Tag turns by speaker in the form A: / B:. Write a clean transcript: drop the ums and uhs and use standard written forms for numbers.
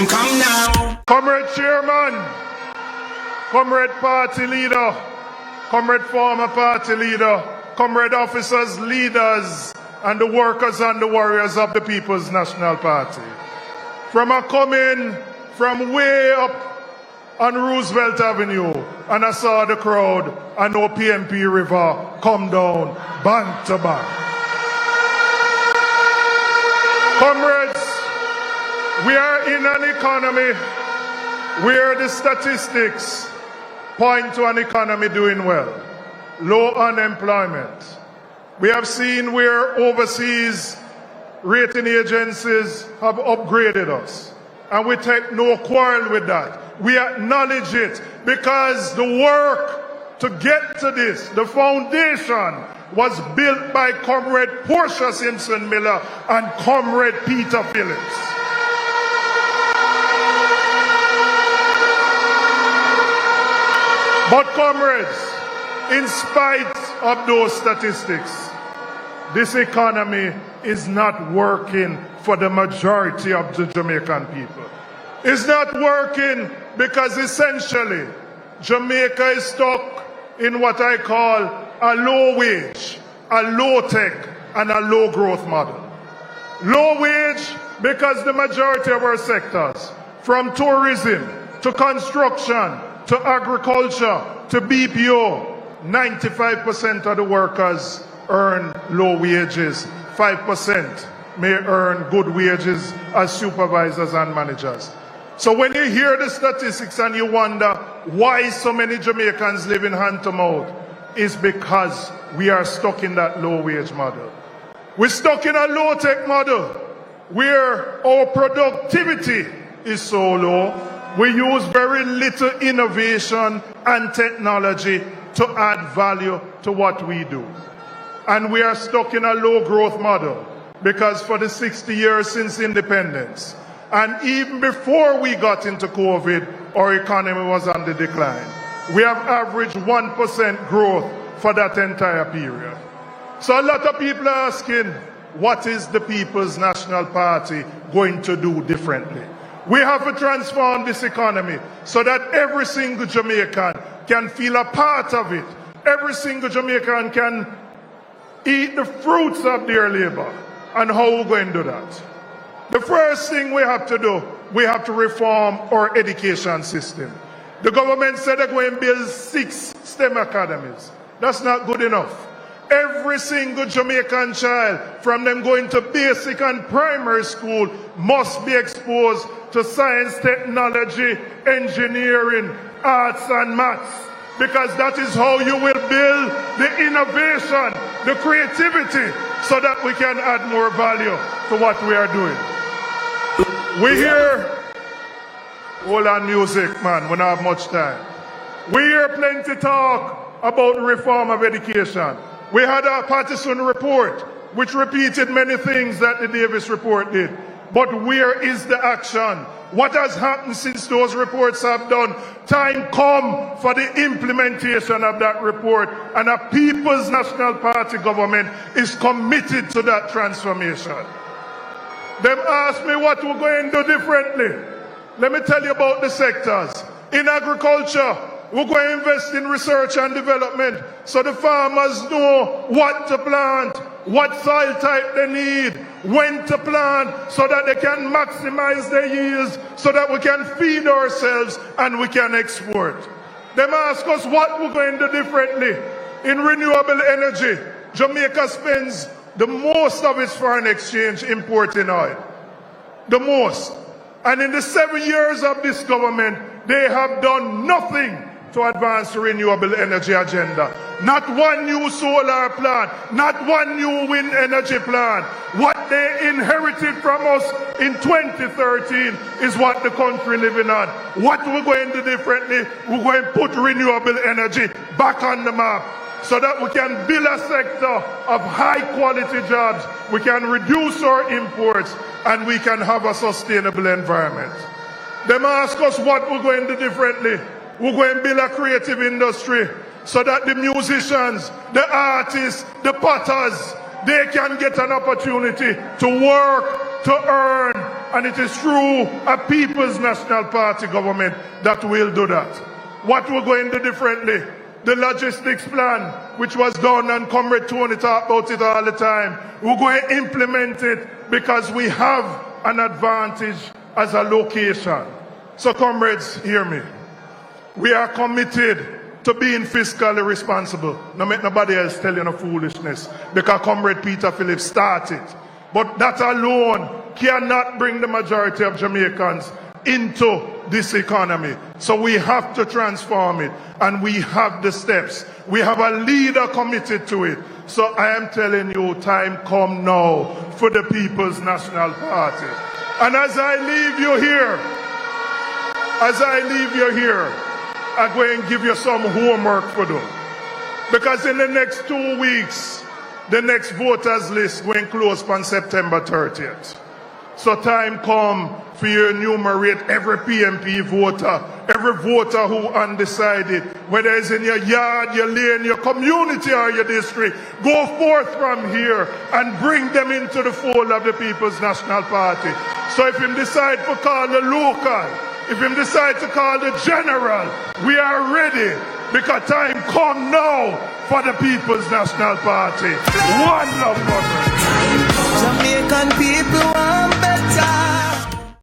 A: time come now.
B: Comrade Chairman, Comrade Party Leader, Comrade Former Party Leader, Comrade Officers, Leaders, and the workers and the warriors of the People's National Party. From a coming from way up on Roosevelt Avenue, and I saw the crowd, I know PMP River come down, bank to bank. Comrades, we are in an economy where the statistics point to an economy doing well. Low unemployment. We have seen where overseas rating agencies have upgraded us, and we take no quarrel with that. We acknowledge it because the work to get to this, the foundation, was built by Comrade Portia Simpson Miller and Comrade Peter Phillips. But comrades, in spite of those statistics, this economy is not working for the majority of the Jamaican people. It's not working because essentially Jamaica is stuck in what I call a low wage, a low tech, and a low growth model. Low wage because the majority of our sectors, from tourism to construction to agriculture to BPO, 95% of the workers earn low wages. 5% may earn good wages as supervisors and managers. So when you hear the statistics and you wonder why so many Jamaicans live in hand to mouth, it's because we are stuck in that low wage model. We're stuck in a low tech model where our productivity is so low. We use very little innovation and technology to add value to what we do. And we are stuck in a low growth model because for the 60 years since independence, and even before we got into COVID, our economy was on the decline. We have averaged 1% growth for that entire period. So a lot of people are asking, what is the People's National Party going to do differently? We have to transform this economy so that every single Jamaican can feel a part of it. Every single Jamaican can eat the fruits of their labor. And how are we going to do that? The first thing we have to do, we have to reform our education system. The government said they're going to build 6 STEM academies. That's not good enough. Every single Jamaican child, from them going to basic and primary school, must be exposed to science, technology, engineering, arts and maths. Because that is how you will build the innovation, the creativity, so that we can add more value to what we are doing. We hear all our music, man, we don't have much time. We hear plenty talk about the reform of education. We had a partisan report which repeated many things that the Davis report did. But where is the action? What has happened since those reports have done? Time come for the implementation of that report, and a People's National Party government is committed to that transformation. Them ask me what we're going to do differently. Let me tell you about the sectors. In agriculture, we're going to invest in research and development so the farmers know what to plant, what soil type they need, when to plant, so that they can maximize their yields, so that we can feed ourselves and we can export. They ask us what we're going to do differently. In renewable energy, Jamaica spends the most of its foreign exchange importing oil. The most. And in the 7 years of this government, they have done nothing to advance the renewable energy agenda. Not one new solar plant, not one new wind energy plant. What they inherited from us in 2013 is what the country living on. What we're going to do differently, we're going to put renewable energy back on the map so that we can build a sector of high quality jobs, we can reduce our imports, and we can have a sustainable environment. They ask us what we're going to do differently. We're going to build a creative industry so that the musicians, the artists, the potters, they can get an opportunity to work, to earn, And it is through a People's National Party government that we'll do that. What we're going to do differently, the logistics plan, which was done, and Comrade Tony talk about it all the time, we're going to implement it because we have an advantage as a location. So comrades, hear me. We are committed to being fiscally responsible. No make nobody else tell you no foolishness, because Comrade Peter Phillips started. But that alone cannot bring the majority of Jamaicans into this economy. So we have to transform it, and we have the steps. We have a leader committed to it. So I am telling you, time come now for the People's National Party. And as I leave you here, I'm going to give you some homework for them. Because in the next 2 weeks, the next voters list going to close on September 30th. So time come for you to enumerate every PMP voter, every voter who undecided, whether it's in your yard, your lane, your community, or your district. Go forth from here and bring them into the fold of the People's National Party. So if him decide to call the local, if him decide to call the general, we are ready, because time come now for the People's National Party. One love, brother.
A: Jamaican people